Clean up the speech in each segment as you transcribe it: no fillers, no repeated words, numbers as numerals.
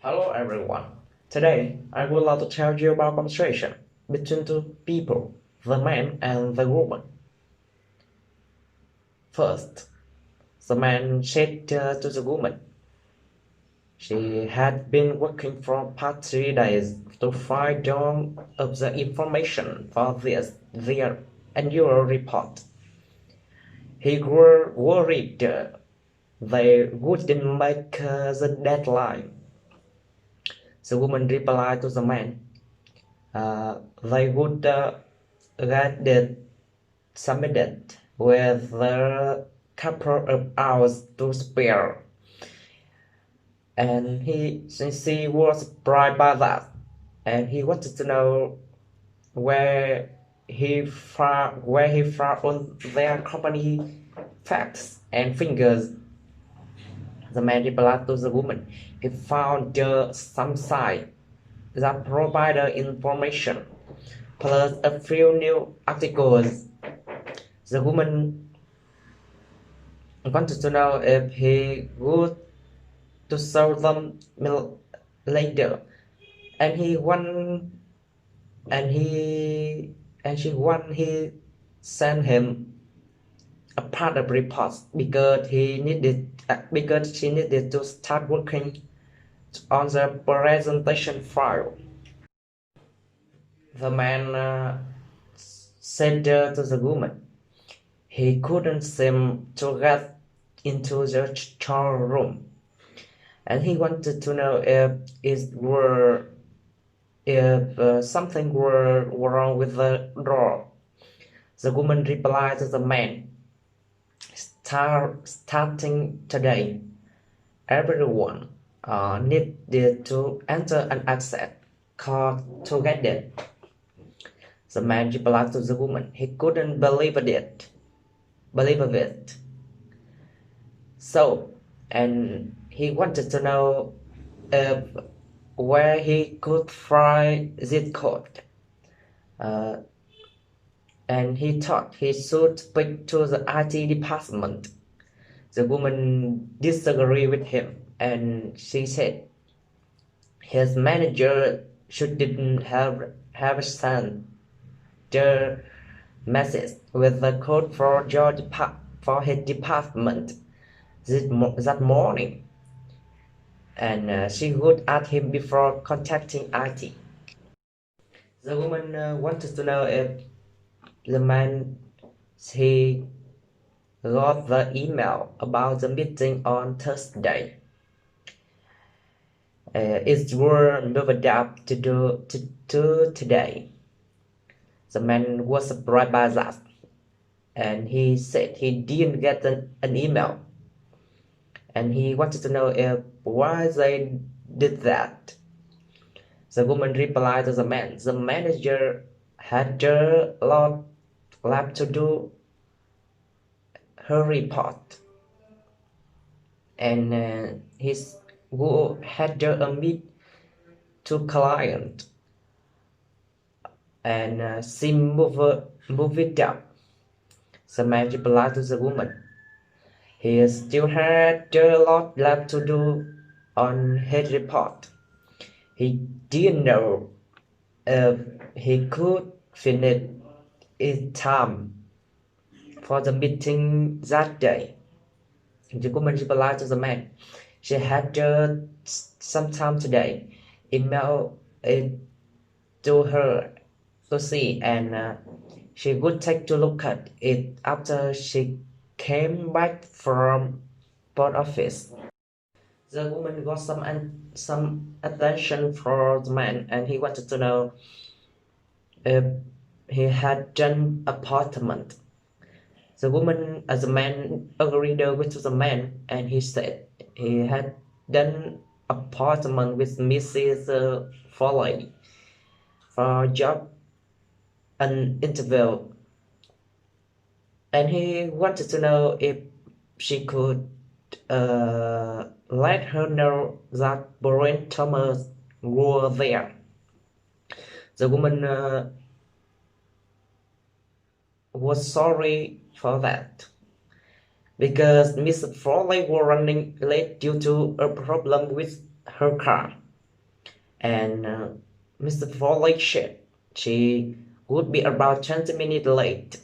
Hello everyone. Today I would like to tell you about conversation between two people, the man and the woman. First, the man said to the woman, she had been working for past 3 days to find down of the information for their annual report. He grew worried they wouldn't make the deadline. The woman replied to the man, they would get it submitted with a couple of hours to spare. And she was surprised by that, and he wanted to know where he found on their company facts and figures. The man replied to the woman, he found some site that provided information plus a few new articles. The woman wanted to know if he would to show them later, and he won, he sent him a part of reports because she needed to start working on the presentation file. The man said to the woman, he couldn't seem to get into the storeroom, and he wanted to know if something were wrong with the door. The woman replied to the man, starting today, everyone needed to enter an exit code to get it. The man replied to the woman, he couldn't believe it. So, and he wanted to know where he could find this code. And he thought he should speak to the IT department. The woman disagreed with him, and she said his manager shouldn't have sent the message with the code for his department that morning, and she would ask him before contacting IT. The woman wanted to know if the man he got the email about the meeting on Thursday. It were moved up to today. The man was surprised by that, and he said he didn't get an email, and he wanted to know why they did that. The woman replied to the man, the manager had a lot left to do her report, and his who had a meet to client, and she move it up. The man replied to the woman, he still had a lot left to do on his report. He didn't know if he could finish in time for the meeting that day. The woman replied to the man, she had some time today. Email it to her to see, and she would take to look at it after she came back from post office. The woman got some attention from the man, and he wanted to know if he had an appointment. The man agreed with the man, and he said he had done appointment with Mrs. Foley for a job an interview, and he wanted to know if she could let her know that Brian Thomas were there. The woman was sorry for that, because Miss Foley was running late due to a problem with her car. and Mr. Foley said she would be about 20 minutes late.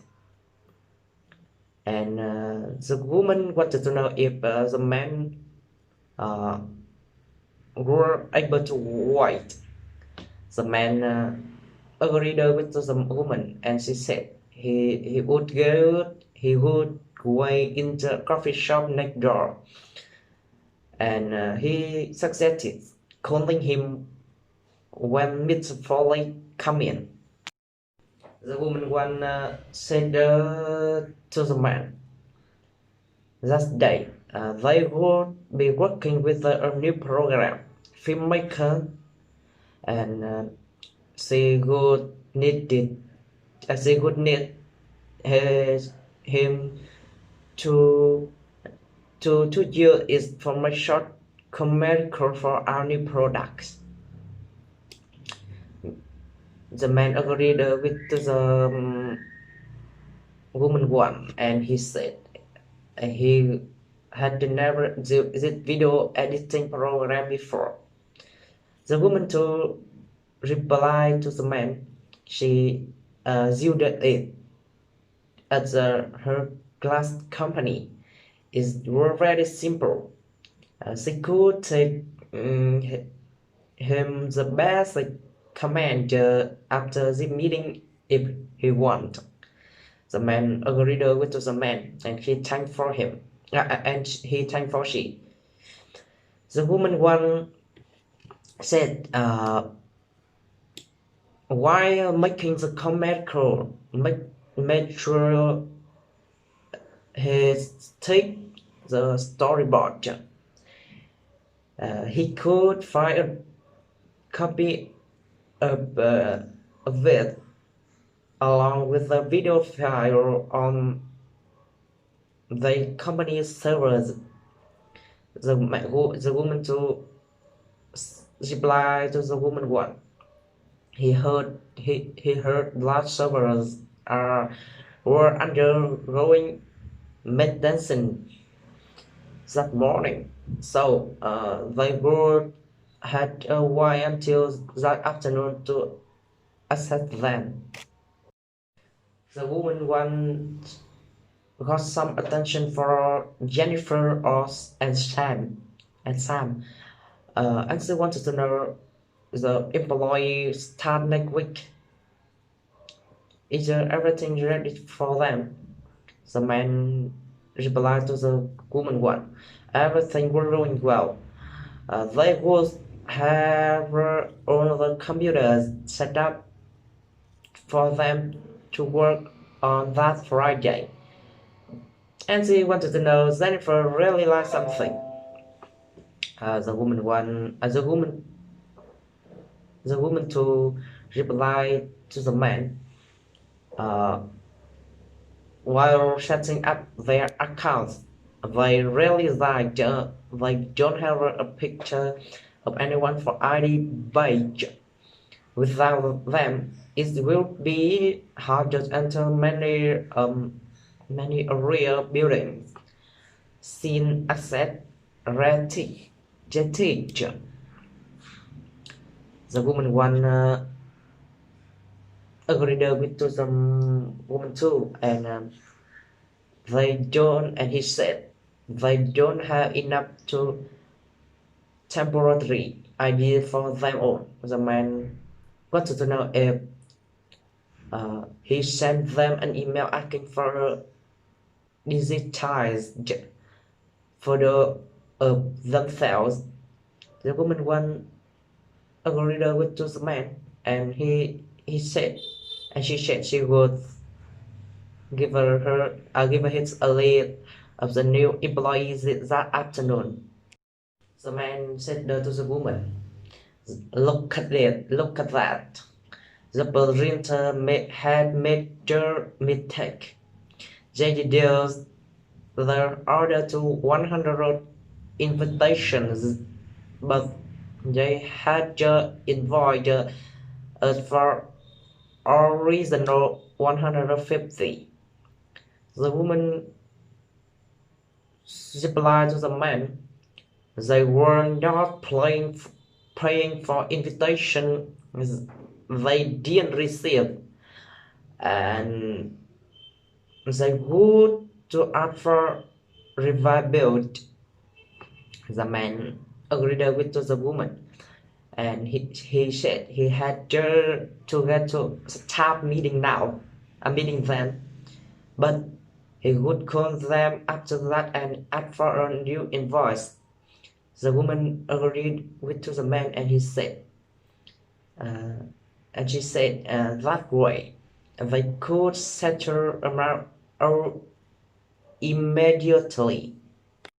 And the woman wanted to know if the man uh, were able to wait. The man agreed with the woman, and she said he would wait in the coffee shop next door, and he suggested calling him when Mr. Foley come in. The woman one said to the man that day they would be working with a new program filmmaker, and she would she would need him to use it for a short commercial for our new products. The man agreed with the woman one, and he said he had never used video editing program before. The woman to reply to the man she used it at her glass company is very simple. She could take him the best command after the meeting if he want. The man agreed with the man, and he thanked for him, and he thanked for she. The woman one said, while making the commercial, make sure he take the storyboard. He could find a copy of it along with the video file on the company's servers. The woman to reply to the woman one. He heard large servers were undergoing maintenance that morning, so they would had a while until that afternoon to assess them. The woman one got some attention for Jennifer and Sam, and she wanted to know the employee start next week. Is everything ready for them? The man replied to the woman one. Everything was going well. They would have all the computers set up for them to work on that Friday. And she wanted to know Jennifer really liked something. The woman to reply to the man. While setting up their accounts, they really like they don't have a picture of anyone for ID badge. Without them, it will be hard to enter many area buildings. Sin access rating. The woman one agreed with to some woman too, and he said they don't have enough to temporary idea for them all. The man wanted to know if he sent them an email asking for a digitized photo of themselves. The woman one agreed with to the man, and she said she would give her a list of the new employees that afternoon. The man said to the woman, look at that. The printer had major mistake. They reduced the order to 100 invitations, but they had just invoiced us for original 150. The woman replied to the man, they were not paying praying for invitation they didn't receive, and they would to ask for revival. The man agreed with the woman, and he said he had to get to stop meeting now, meeting them, but he would call them after that and ask for a new invoice. The woman agreed with the man, and he said, uh, and she said that way they could settle amount immediately.